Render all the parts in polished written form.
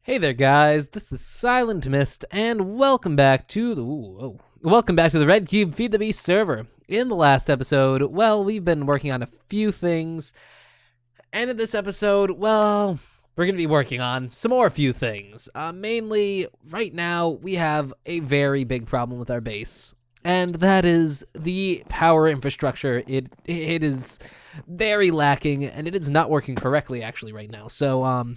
Hey there, guys. This is Silent Mist, and welcome back to the RedCubed FTB server. In the last episode, well, we've been working on a few things, and in this episode, well, we're gonna be working on some more few things. Mainly, right now, we have a very big problem with our base, and that is the power infrastructure. It is very lacking, and it is not working correctly actually right now. So,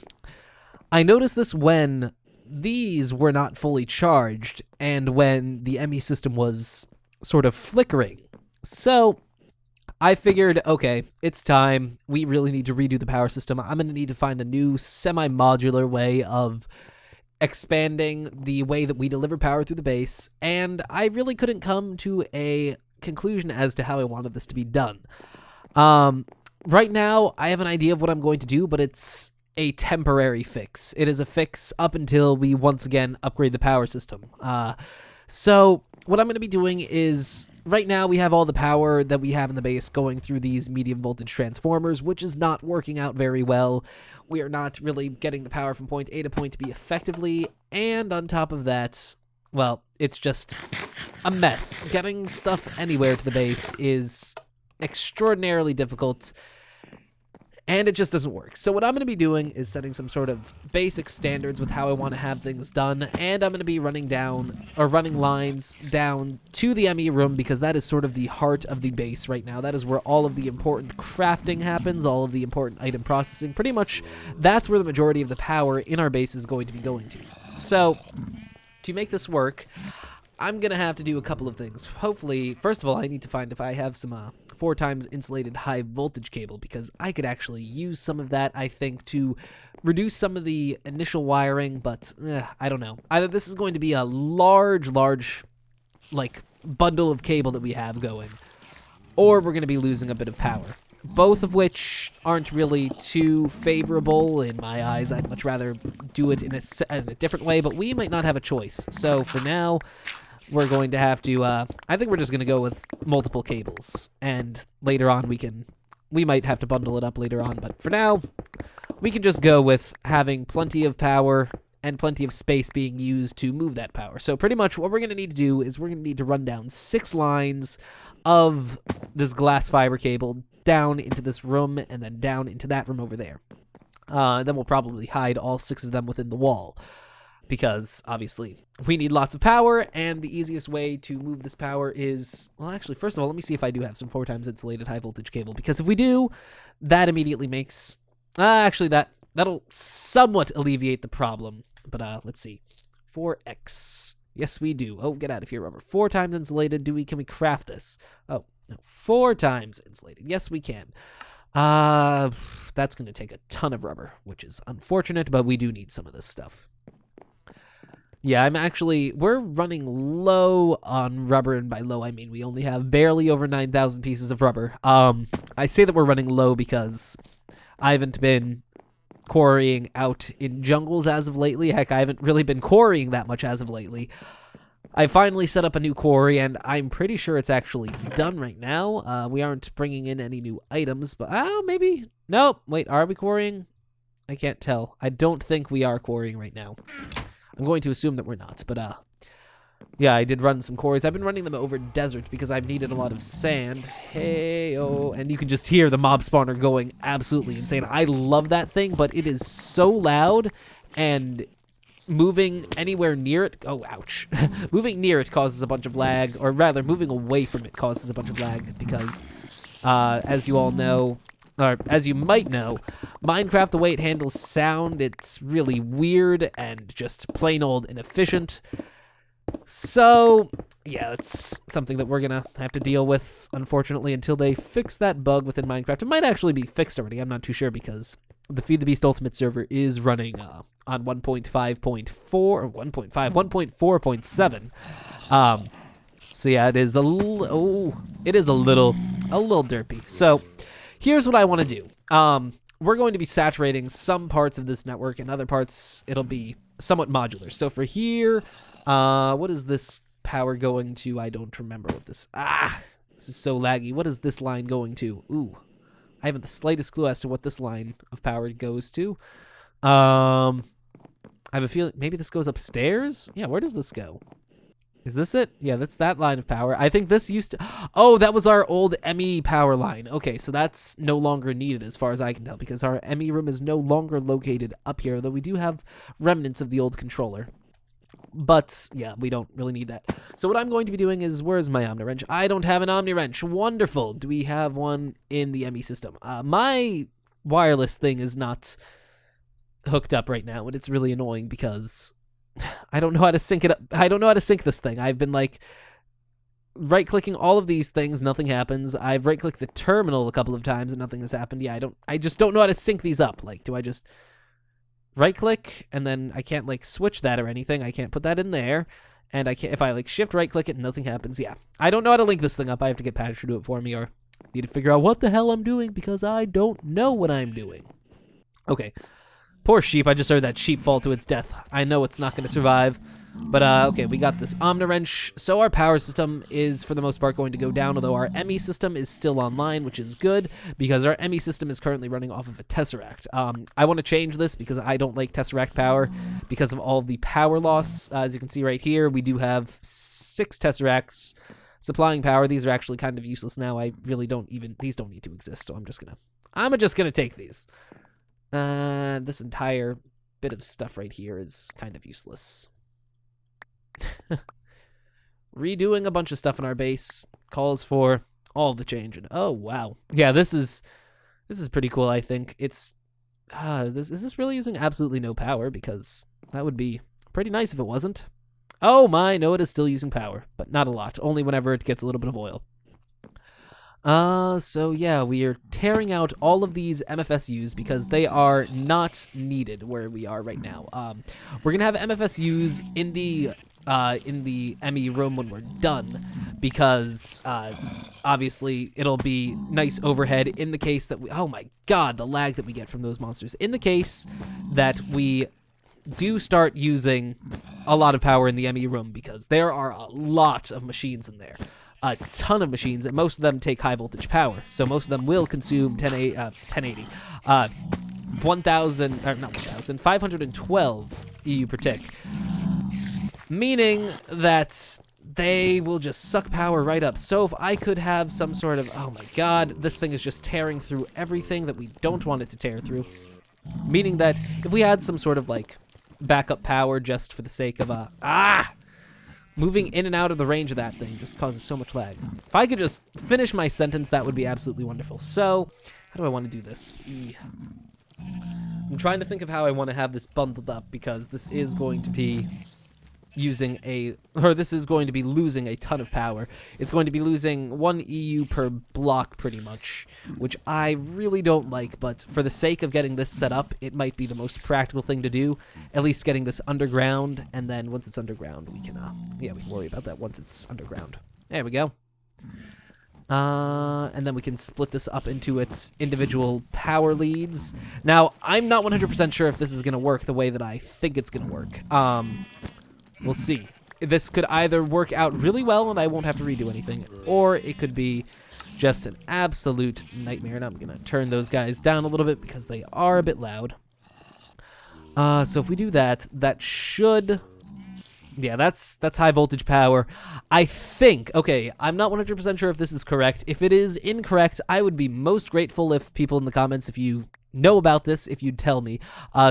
I noticed this when these were not fully charged and when the ME system was sort of flickering. So I figured, okay, it's time. We really need to redo the power system. I'm going to need to find a new semi-modular way of expanding the way that we deliver power through the base, and I really couldn't come to a conclusion as to how I wanted this to be done. Right now, I have an idea of what I'm going to do, but it's a temporary fix. It is a fix up until we once again upgrade the power system. So what I'm going to be doing is, right now we have all the power that we have in the base going through these medium voltage transformers, which is not working out very well. We are not really getting the power from point A to point B effectively, and on top of that, well, it's just a mess. Getting stuff anywhere to the base is extraordinarily difficult, and it just doesn't work. So what I'm going to be doing is setting some sort of basic standards with how I want to have things done, and I'm going to be running lines down to the ME room, because that is sort of the heart of the base right now. That is where all of the important crafting happens, all of the important item processing. Pretty much that's where the majority of the power in our base is going to be going to. So to make this work, I'm going to have to do a couple of things. Hopefully, first of all, I need to find if I have some 4 times insulated high voltage cable, because I could actually use some of that, I think, to reduce some of the initial wiring, but I don't know. Either this is going to be a large, like, bundle of cable that we have going, or we're going to be losing a bit of power. Both of which aren't really too favorable in my eyes. I'd much rather do it in a different way, but we might not have a choice. So for now, we're going to have to, I think we're just going to go with multiple cables, and later on we might have to bundle it up later on, but for now, we can just go with having plenty of power and plenty of space being used to move that power. So pretty much what we're going to need to do is we're going to need to run down 6 lines of this glass fiber cable down into this room, and then down into that room over there. Then we'll probably hide all 6 of them within the wall, because obviously we need lots of power, and the easiest way to move this power is, well, actually, first of all, let me see if I do have some 4 times insulated high voltage cable, because if we do, that immediately makes, actually that'll somewhat alleviate the problem, but let's see, 4x, yes we do. Oh, get out of here, rubber. 4 times insulated, can we craft this? Oh, no, 4 times insulated, yes we can. That's gonna take a ton of rubber, which is unfortunate, but we do need some of this stuff. Yeah, we're running low on rubber, and by low I mean we only have barely over 9,000 pieces of rubber. I say that we're running low because I haven't been quarrying out in jungles as of lately. Heck, I haven't really been quarrying that much as of lately. I finally set up a new quarry, and I'm pretty sure it's actually done right now. We aren't bringing in any new items, but maybe. Nope, wait, are we quarrying? I can't tell. I don't think we are quarrying right now. I'm going to assume that we're not, but yeah, I did run some quarries. I've been running them over desert because I've needed a lot of sand. Hey-oh, and you can just hear the mob spawner going absolutely insane. I love that thing, but it is so loud, and moving anywhere near it, oh, ouch. Moving near it causes a bunch of lag, or rather, moving away from it causes a bunch of lag, because as you all know, or as you might know, Minecraft, the way it handles sound, it's really weird and just plain old inefficient. So, yeah, it's something that we're gonna have to deal with, unfortunately, until they fix that bug within Minecraft. It might actually be fixed already, I'm not too sure, because the Feed the Beast Ultimate server is running on 1.5.4, or 1.4.7. So yeah, it is a little derpy. So here's what I want to do. We're going to be saturating some parts of this network, and other parts it'll be somewhat modular. So for here, what is this power going to? I don't remember what this, this is so laggy. What is this line going to? Ooh, I haven't the slightest clue as to what this line of power goes to. I have a feeling maybe this goes upstairs? Yeah, where does this go? Is this it? Yeah, that's that line of power. I think this used to... Oh, that was our old ME power line. Okay, so that's no longer needed as far as I can tell because our ME room is no longer located up here, though we do have remnants of the old controller. But, yeah, we don't really need that. So what I'm going to be doing is, where's my Omni-Wrench? I don't have an Omni-Wrench. Wonderful. Do we have one in the ME system? My wireless thing is not hooked up right now, and it's really annoying because I don't know how to sync it up. I don't know how to sync this thing. I've been, like, right-clicking all of these things. Nothing happens. I've right-clicked the terminal a couple of times, and nothing has happened. Yeah, I just don't know how to sync these up. Like, do I just... right-click, and then I can't, like, switch that or anything. I can't put that in there, and I can't, if I, like, shift right-click it, nothing happens. Yeah, I don't know how to link this thing up. I have to get Patrick to do it for me, or need to figure out what the hell I'm doing, because I don't know what I'm doing. Okay, poor sheep. I just heard that sheep fall to its death. I know it's not going to survive, but, okay, we got this Omni-Wrench, so our power system is, for the most part, going to go down, although our ME system is still online, which is good, because our ME system is currently running off of a Tesseract. I want to change this, because I don't like Tesseract power, because of all the power loss. As you can see right here, we do have 6 Tesseracts supplying power. These are actually kind of useless now. I really don't even, these don't need to exist, so I'm just gonna take these. This entire bit of stuff right here is kind of useless. Redoing a bunch of stuff in our base calls for all the change. And oh wow, yeah, this is pretty cool. I think it's is this really using absolutely no power? Because that would be pretty nice if it wasn't. Oh my, no, it is still using power, but not a lot. Only whenever it gets a little bit of oil. So yeah, we are tearing out all of these MFSUs because they are not needed where we are right now. We're gonna have MFSUs in the ME room when we're done, because obviously it'll be nice overhead in the case that we, oh my god, the lag that we get from those monsters. In the case that we do start using a lot of power in the ME room, because there are a lot of machines in there. A ton of machines, and most of them take high voltage power, so most of them will consume 1080, 1,000, or not 1,000, 512 EU per tick, meaning that they will just suck power right up. So if I could have some sort of, oh my god, this thing is just tearing through everything that we don't want it to tear through, meaning that if we had some sort of, like, backup power just for the sake of, moving in and out of the range of that thing just causes so much lag. If I could just finish my sentence, that would be absolutely wonderful. So, how do I want to do this? I'm trying to think of how I want to have this bundled up, because this is going to be losing a ton of power. It's going to be losing 1 EU per block pretty much, which I really don't like, but for the sake of getting this set up, it might be the most practical thing to do, at least getting this underground, and then once it's underground, we can worry about that once it's underground. There we go. And then we can split this up into its individual power leads. Now, I'm not 100% sure if this is going to work the way that I think it's going to work. We'll see. This could either work out really well and I won't have to redo anything, or it could be just an absolute nightmare. And I'm going to turn those guys down a little bit because they are a bit loud. So if we do that, that should... Yeah, that's high voltage power. I think, okay, I'm not 100% sure if this is correct. If it is incorrect, I would be most grateful if people in the comments, if you know about this, if you'd tell me.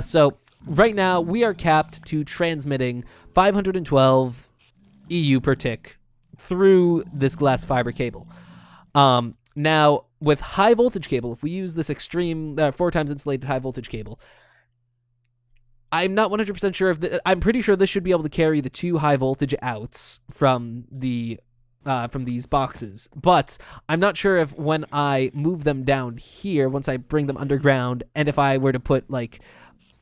So right now, we are capped to transmitting 512 EU per tick through this glass fiber cable. Now, with high voltage cable, if we use this extreme 4 times insulated high voltage cable, I'm not 100% sure if I'm pretty sure this should be able to carry the 2 high voltage outs from these boxes, but I'm not sure if when I move them down here, once I bring them underground, and if I were to put like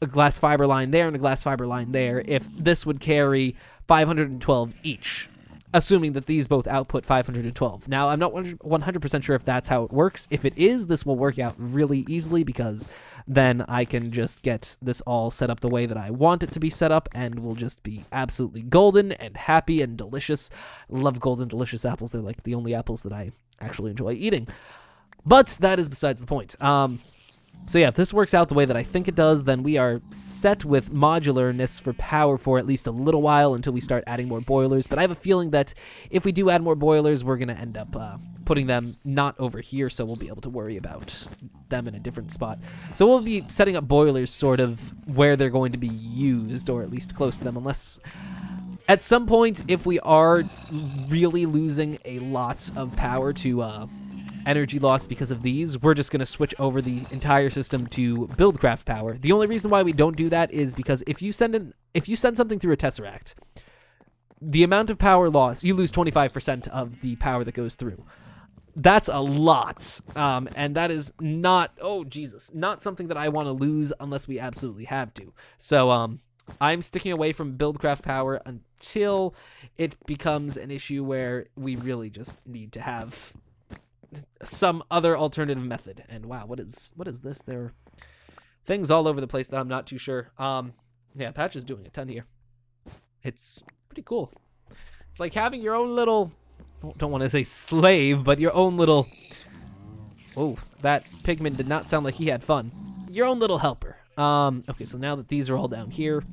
a glass fiber line there and a glass fiber line there, if this would carry 512 each, assuming that these both output 512. Now, I'm not 100% sure if that's how it works. If it is, this will work out really easily, because then I can just get this all set up the way that I want it to be set up, and we'll just be absolutely golden and happy and delicious. Love golden, delicious apples. They're like the only apples that I actually enjoy eating. But that is besides the point. So yeah, if this works out the way that I think it does, then we are set with modularness for power for at least a little while until we start adding more boilers. But I have a feeling that if we do add more boilers, we're going to end up putting them not over here, so we'll be able to worry about them in a different spot. So we'll be setting up boilers sort of where they're going to be used, or at least close to them, unless at some point, if we are really losing a lot of power to energy loss because of these, we're just going to switch over the entire system to buildcraft power. The only reason why we don't do that is because if you send something through a tesseract, the amount of power loss, you lose 25% of the power that goes through. That's a lot, and that is not, oh Jesus, not something that I want to lose unless we absolutely have to. So I'm sticking away from buildcraft power until it becomes an issue where we really just need to have some other alternative method. And wow, what is this? There are things all over the place that I'm not too sure. Yeah, Patch is doing a ton here. It's pretty cool. It's like having your own little, don't want to say slave, but your own little, oh, that pigman did not sound like he had fun. Your own little helper. Okay, so now that these are all down here,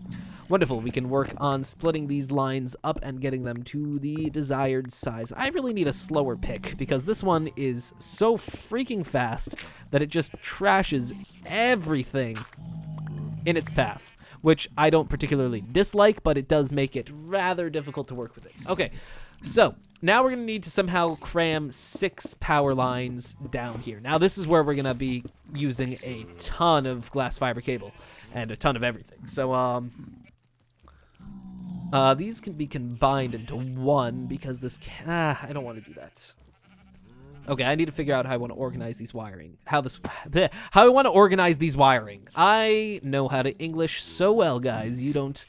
wonderful, we can work on splitting these lines up and getting them to the desired size. I really need a slower pick because this one is so freaking fast that it just trashes everything in its path, which I don't particularly dislike, but it does make it rather difficult to work with it. Okay, so now we're going to need to somehow cram 6 power lines down here. Now this is where we're going to be using a ton of glass fiber cable and a ton of everything. So these can be combined into one because this I don't want to do that. Okay, I need to figure out how I want to organize these wiring. How I want to organize these wiring. I know how to English so well, guys. You don't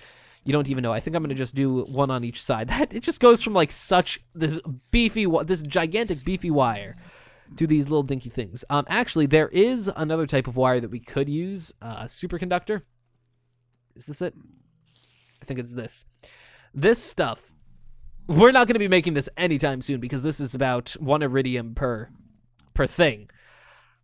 even know. I think I'm gonna just do one on each side. That it just goes from like this gigantic beefy wire to these little dinky things. Actually, there is another type of wire that we could use. Superconductor. Is this it? I think it's this. This stuff. We're not gonna be making this anytime soon because this is about 1 iridium per thing.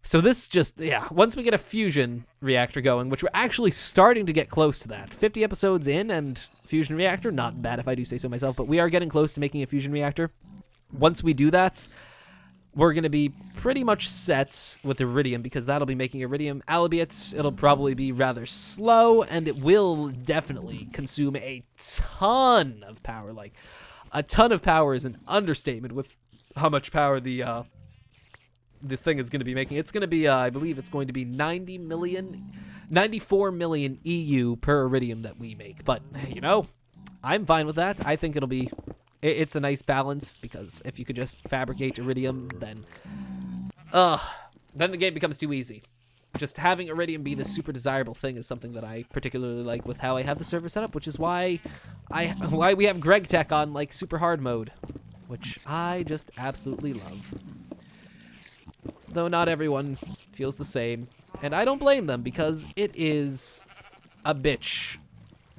So this just, yeah, once we get a fusion reactor going, which we're actually starting to get close to that. 50 episodes in and fusion reactor, not bad if I do say so myself, but we are getting close to making a fusion reactor. Once we do that, we're going to be pretty much set with iridium because that'll be making iridium, albeit it'll probably be rather slow and it will definitely consume a ton of power. Like, a ton of power is an understatement with how much power the thing is going to be making. It's going to be, I believe it's going to be 94 million EU per iridium that we make. But, you know, I'm fine with that. I think it's a nice balance because if you could just fabricate iridium, then the game becomes too easy. Just having iridium be the super desirable thing is something that I particularly like with how I have the server set up, which is why we have Greg Tech on like super hard mode, which I just absolutely love. Though not everyone feels the same, and I don't blame them because it is a bitch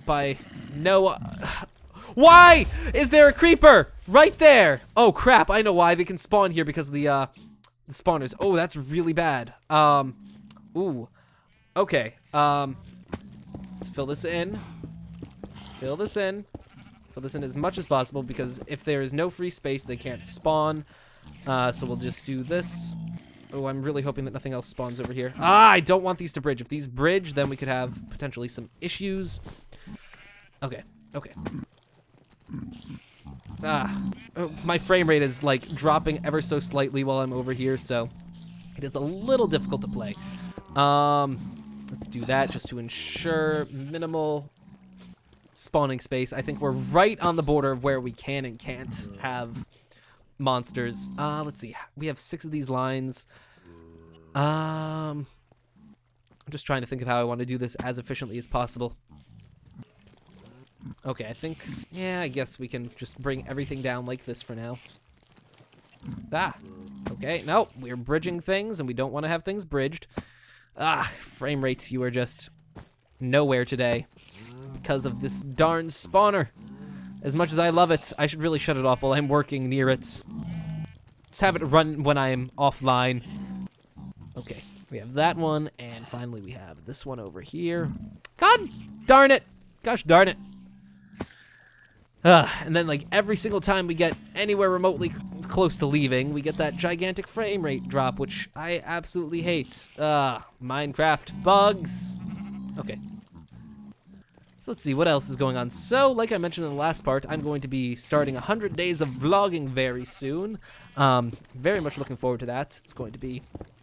by no... Why is there a creeper right there? Oh crap, I know why. They can spawn here because of the spawners. Oh, that's really bad. Ooh. Okay, let's fill this in. Fill this in as much as possible because if there is no free space, they can't spawn. So we'll just do this. Oh, I'm really hoping that nothing else spawns over here. I don't want these to bridge. If these bridge, then we could have potentially some issues. Okay. Oh, my frame rate is like dropping ever so slightly while I'm over here, so it is a little difficult to play. Let's do that just to ensure minimal spawning space. I think we're right on the border of where we can and can't have monsters. Let's see. We have 6 of these lines. I'm just trying to think of how I want to do this as efficiently as possible. Okay, I think, yeah, I guess we can just bring everything down like this for now. Okay, no, we're bridging things and we don't want to have things bridged. Frame rates, you are just nowhere today because of this darn spawner. As much as I love it, I should really shut it off while I'm working near it. Just have it run when I'm offline. Okay, We have that one, and finally we have this one over here. God darn it! Gosh darn it. And then, like, every single time we get anywhere remotely close to leaving, we get that gigantic frame rate drop, which I absolutely hate. Minecraft bugs. Okay. So let's see what else is going on. So, like I mentioned in the last part, I'm going to be starting 100 days of vlogging very soon. Very much looking forward to that. It's going to be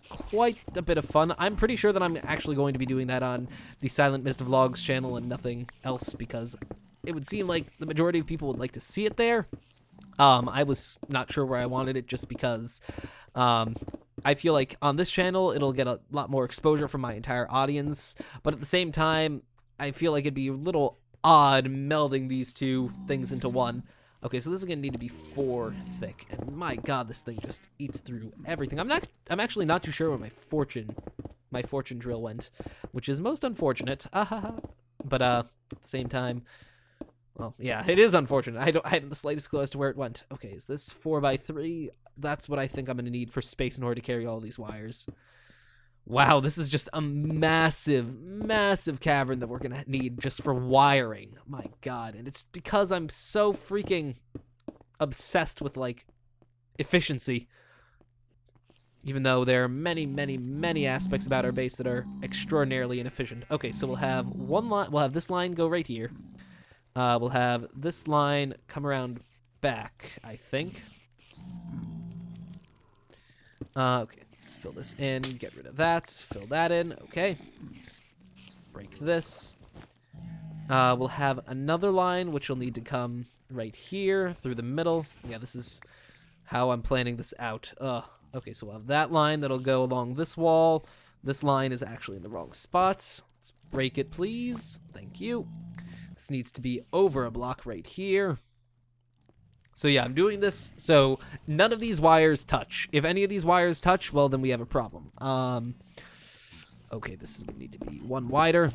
quite a bit of fun. I'm pretty sure that I'm actually going to be doing that on the Silent Mist Vlogs channel and nothing else, because it would seem like the majority of people would like to see it there. I was not sure where I wanted it just because I feel like on this channel it'll get a lot more exposure from my entire audience, but at the same time I feel like it'd be a little odd melding these two things into one. Okay, so this is gonna need to be 4 thick, and my god, this thing just eats through everything. I'm actually not too sure where my fortune drill went, which is most unfortunate. But at the same time, well, yeah, it is unfortunate. I haven't the slightest clue as to where it went. Okay, is this 4x3? That's what I think I'm gonna need for space in order to carry all these wires. Wow, this is just a massive, massive cavern that we're gonna need just for wiring. My god, and it's because I'm so freaking obsessed with, like, efficiency. Even though there are many, many, many aspects about our base that are extraordinarily inefficient. Okay, so we'll have we'll have this line go right here. We'll have this line come around back, I think. Okay. Let's fill this in, get rid of that, fill that in, okay. Break this. We'll have another line, which will need to come right here, through the middle. Yeah, this is how I'm planning this out. Okay, so we'll have that line that'll go along this wall. This line is actually in the wrong spot. Let's break it, please. Thank you. This needs to be over a block right here. So yeah, I'm doing this so none of these wires touch. If any of these wires touch, well, then we have a problem. Okay, this is gonna need to be 1 wider.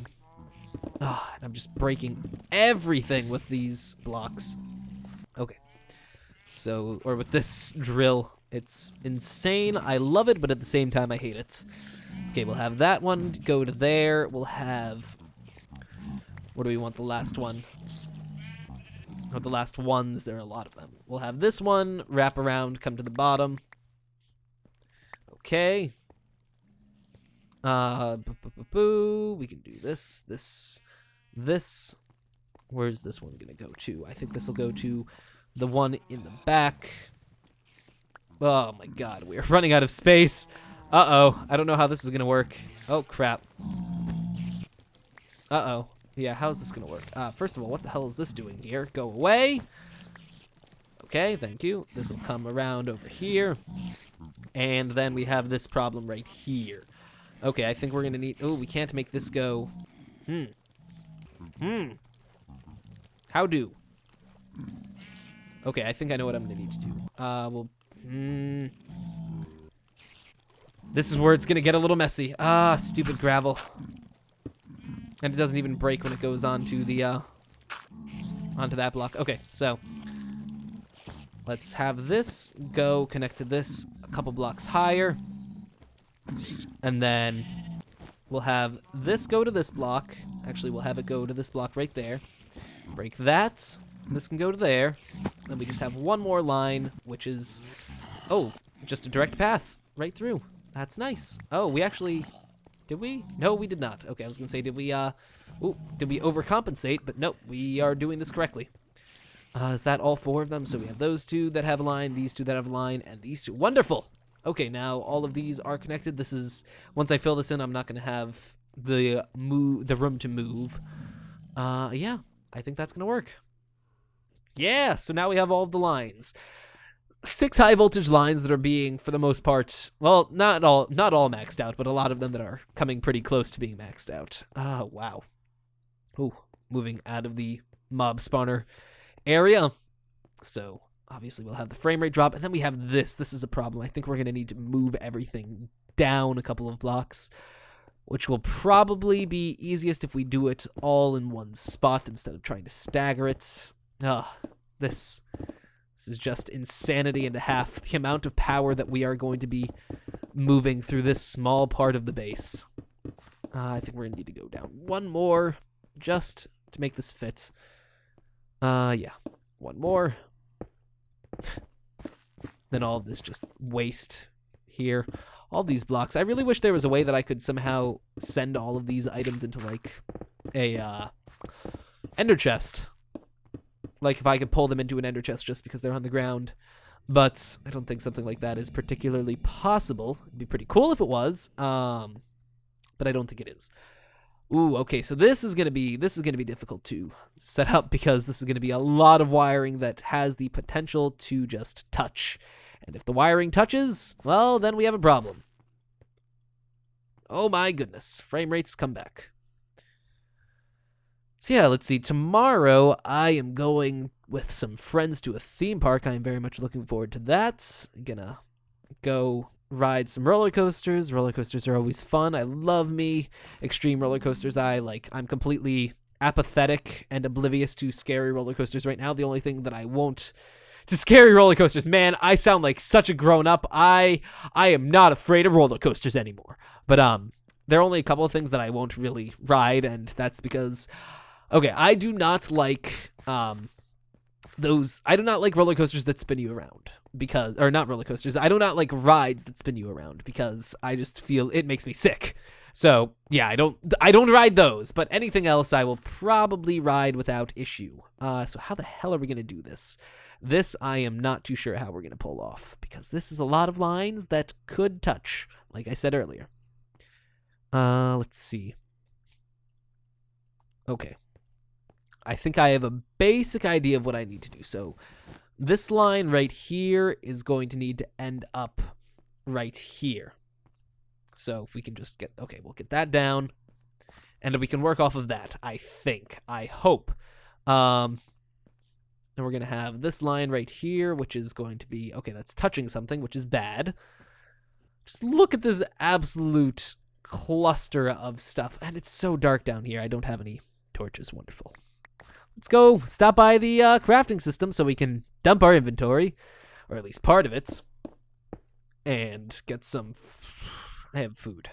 And I'm just breaking everything with these blocks. Okay. So, or with this drill. It's insane. I love it, but at the same time, I hate it. Okay, we'll have that one go to there. We'll have... Where do we want the last one? Or the last ones, there are a lot of them. We'll have this one wrap around, come to the bottom. Okay. We can do this, this. Where's this one gonna go to? I think this will go to the one in the back. Oh my god, we are running out of space. Uh-oh, I don't know how this is gonna work. Oh crap. Uh-oh. Yeah, how's this gonna work? First of all, what the hell is this doing here? Go away. Okay, thank you. This will come around over here. And then we have this problem right here. Okay, I think we're gonna need... Oh, we can't make this go... How do? Okay, I think I know what I'm gonna need to do. This is where it's gonna get a little messy. Stupid gravel. And it doesn't even break when it goes onto the, onto that block. Okay, so let's have this go connect to this a couple blocks higher. And then we'll have this go to this block. Actually, we'll have it go to this block right there. Break that. This can go to there. Then we just have one more line, which is, oh, just a direct path right through. That's nice. Oh, we actually... Did we? No, we did not. Okay, I was gonna say, did we overcompensate? But nope, we are doing this correctly. Is that all 4 of them? So we have those 2 that have a line, these 2 that have a line, and these 2. Wonderful! Okay, now all of these are connected. This is, once I fill this in, I'm not gonna have the room to move. Yeah, I think that's gonna work. Yeah, so now we have all of the lines. 6 high voltage lines that are being, for the most part, well, not all maxed out, but a lot of them that are coming pretty close to being maxed out. Wow. Ooh, moving out of the mob spawner area. So, obviously we'll have the frame rate drop, and then we have this. This is a problem. I think we're going to need to move everything down a couple of blocks, which will probably be easiest if we do it all in one spot instead of trying to stagger it. This is just insanity and a half. The amount of power that we are going to be moving through this small part of the base. I think we're going to need to go down one more just to make this fit. Yeah, one more. Then all of this just waste here. All these blocks. I really wish there was a way that I could somehow send all of these items into, like, a, ender chest. Like, if I could pull them into an ender chest just because they're on the ground. But I don't think something like that is particularly possible. It'd be pretty cool if it was. But I don't think it is. Ooh, okay, so this is gonna be difficult to set up because this is gonna be a lot of wiring that has the potential to just touch. And if the wiring touches, well, then we have a problem. Oh my goodness, frame rates come back. So yeah, let's see, tomorrow I am going with some friends to a theme park. I am very much looking forward to that. I'm gonna go ride some roller coasters. Roller coasters are always fun. I love me extreme roller coasters. I'm completely apathetic and oblivious to scary roller coasters right now. The only thing that I won't to scary roller coasters, man, I sound like such a grown up. I am not afraid of roller coasters anymore. But there are only a couple of things that I won't really ride, and that's because I do not like I do not like roller coasters that spin you around. Not roller coasters. I do not like rides that spin you around because I just feel it makes me sick. So yeah, I don't ride those, but anything else I will probably ride without issue. So how the hell are we gonna do this? This I am not too sure how we're gonna pull off because this is a lot of lines that could touch, like I said earlier. Let's see. Okay. I think I have a basic idea of what I need to do. So this line right here is going to need to end up right here. So if we can just we'll get that down, and we can work off of that, I think. I hope. And we're going to have this line right here, which is going to be, that's touching something, which is bad. Just look at this absolute cluster of stuff, and it's so dark down here. I don't have any torches. Wonderful. Let's go stop by the crafting system so we can dump our inventory, or at least part of it, and get some... I have food.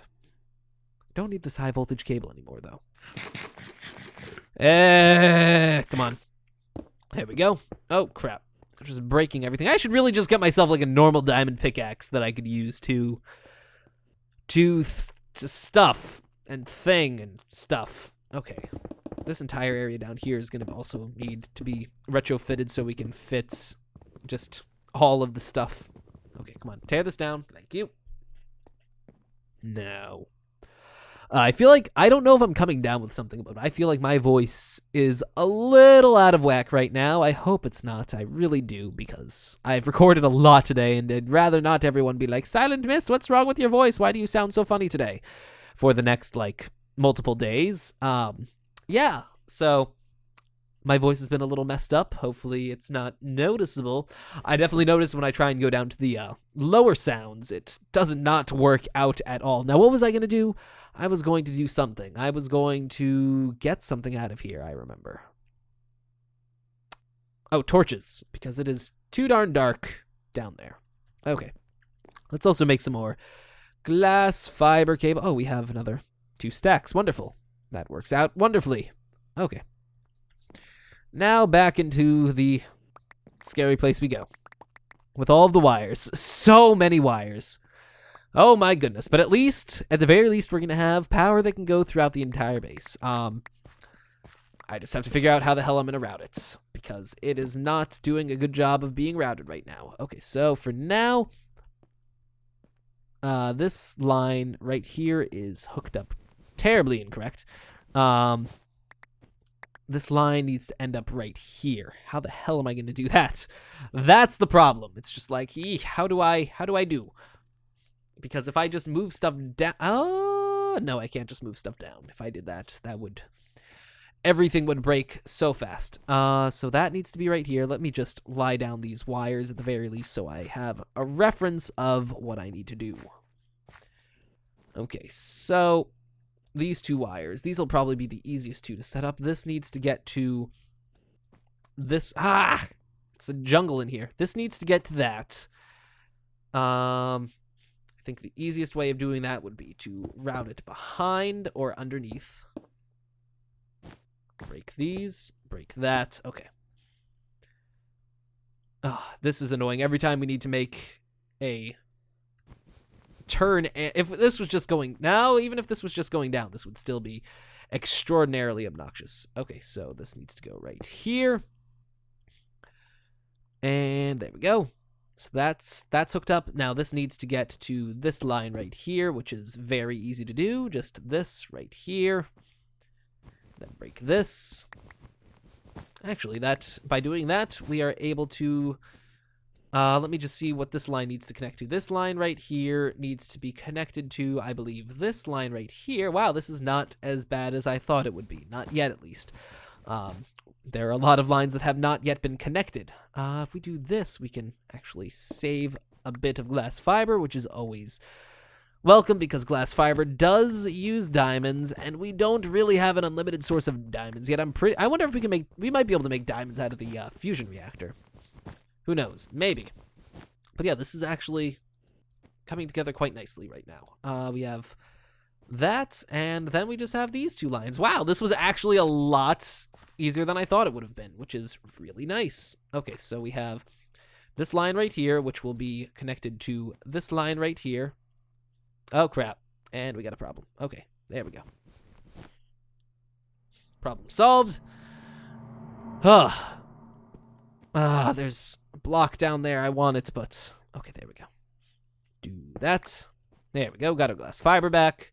Don't need this high voltage cable anymore, though. Come on. There we go. Oh, crap. I'm just breaking everything. I should really just get myself like a normal diamond pickaxe that I could use to stuff and thing and stuff. Okay. This entire area down here is going to also need to be retrofitted so we can fit just all of the stuff. Okay, come on. Tear this down. Thank you. No. I feel like, I don't know if I'm coming down with something, but I feel like my voice is a little out of whack right now. I hope it's not. I really do, because I've recorded a lot today, and I'd rather not everyone be like, Silent Mist, what's wrong with your voice? Why do you sound so funny today? For the next, multiple days. Yeah, so my voice has been a little messed up. Hopefully it's not noticeable. I definitely notice when I try and go down to the lower sounds, it does not work out at all. Now, what was I going to do? I was going to do something. I was going to get something out of here, I remember. Oh, torches, because it is too darn dark down there. Okay. Let's also make some more glass fiber cable. Oh, we have another 2 stacks. Wonderful. That works out wonderfully. Okay. Now back into the scary place we go. With all of the wires. So many wires. Oh my goodness. But at the very least, we're going to have power that can go throughout the entire base. I just have to figure out how the hell I'm going to route it. Because it is not doing a good job of being routed right now. Okay, so for now, this line right here is hooked up terribly incorrect. This line needs to end up right here. How the hell am I going to do that? That's the problem. It's just like, how do I do? Because if I just move stuff down, oh, no, I can't just move stuff down. If I did that, everything would break so fast. So that needs to be right here. Let me just lie down these wires at the very least so I have a reference of what I need to do. Okay, so these 2 wires. These will probably be the easiest 2 to set up. This needs to get to this. It's a jungle in here. This needs to get to that. I I think the easiest way of doing that would be to route it behind or underneath. Break these, break that. Okay. Oh, this is annoying. Every time we need to make a turn, if this was just going, now, even if this was just going down, this would still be extraordinarily obnoxious. Okay, so this needs to go right here. And there we go. So that's hooked up. Now this needs to get to this line right here, which is very easy to do. Just this right here. Then break this. Actually, by doing that, we are able to, let me just see what this line needs to connect to. This line right here needs to be connected to, I believe, this line right here. Wow, this is not as bad as I thought it would be. Not yet, at least. There are a lot of lines that have not yet been connected. If we do this, we can actually save a bit of glass fiber, which is always welcome because glass fiber does use diamonds, and we don't really have an unlimited source of diamonds yet. I wonder if we might be able to make diamonds out of the fusion reactor. Who knows? Maybe. But yeah, this is actually coming together quite nicely right now. We have that, and then we just have these two lines. Wow, this was actually a lot easier than I thought it would have been, which is really nice. Okay, so we have this line right here, which will be connected to this line right here. Oh, crap. And we got a problem. Okay, there we go. Problem solved. There's a block down there. I want it, but... Okay, there we go. Do that. There we go. Got our glass fiber back.